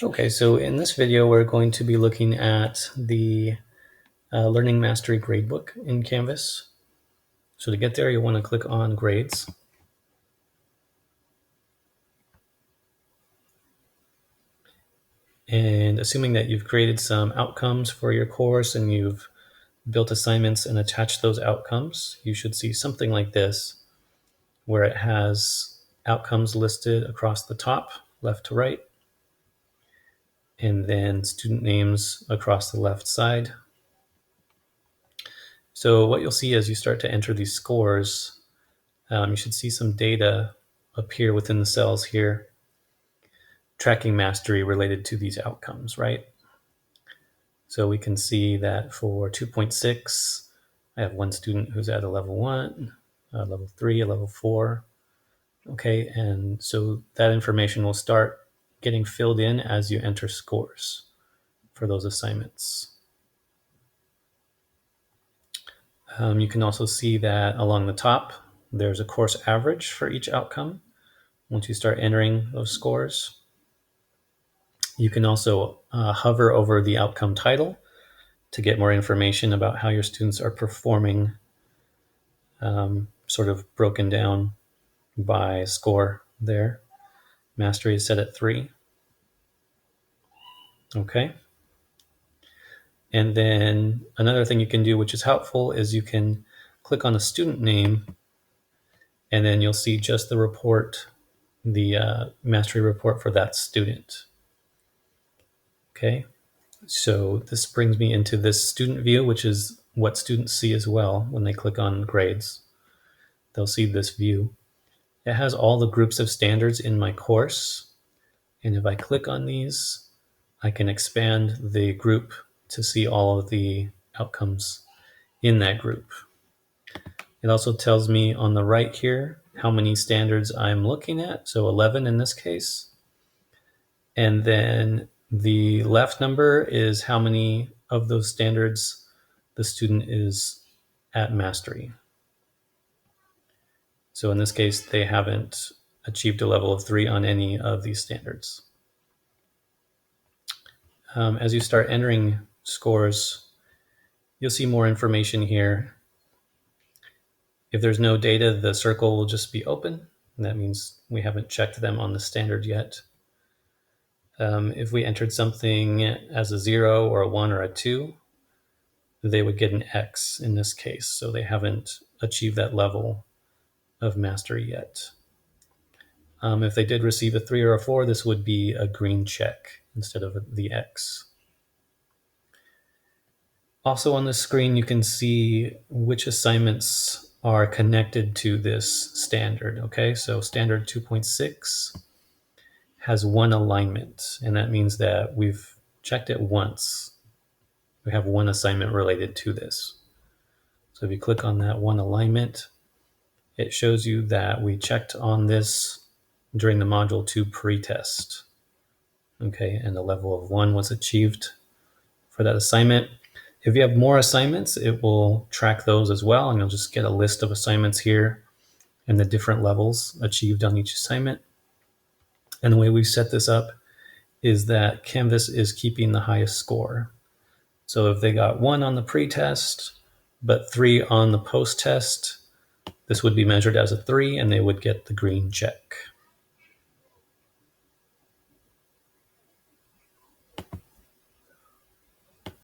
Okay, so in this video, we're going to be looking at the Learning Mastery Gradebook in Canvas. So to get there, you'll want to click on Grades. And assuming that you've created some outcomes for your course and you've built assignments and attached those outcomes, you should see something like this, where it has outcomes listed across the top, left to right, and then student names across the left side. So what you'll see as you start to enter these scores, you should see some data appear within the cells here, tracking mastery related to these outcomes, right? So we can see that for 2.6, I have one student who's at a level 1, a level 3, a level 4. Okay, and so that information will start getting filled in as you enter scores for those assignments. You can also see that along the top, there's a course average for each outcome once you start entering those scores. You can also hover over the outcome title to get more information about how your students are performing, sort of broken down by score there. Mastery is set at 3. Okay. And then another thing you can do, which is helpful, is you can click on a student name, and then you'll see just the report, the mastery report for that student. Okay. So this brings me into this student view, which is what students see as well when they click on grades. They'll see this view. It has all the groups of standards in my course. And if I click on these, I can expand the group to see all of the outcomes in that group. It also tells me on the right here how many standards I'm looking at, so 11 in this case. And then the left number is how many of those standards the student is at mastery. So in this case, they haven't achieved a level of 3 on any of these standards. As you start entering scores, you'll see more information here. If there's no data, the circle will just be open, and that means we haven't checked them on the standard yet. If we entered something as a 0 or a 1 or a 2, they would get an X in this case, so they haven't achieved that level of mastery yet. If they did receive a 3 or a 4, this would be a green check instead of the X. Also on the screen, you can see which assignments are connected to this standard. Okay, so standard 2.6 has one alignment, and that means that we've checked it once. We have one assignment related to this. So if you click on that one alignment, it shows you that we checked on this during the Module 2 pretest. Okay, and the level of 1 was achieved for that assignment. If you have more assignments, it will track those as well, and you'll just get a list of assignments here and the different levels achieved on each assignment. And the way we set this up is that Canvas is keeping the highest score. So if they got 1 on the pretest, but 3 on the post-test, this would be measured as a 3, and they would get the green check.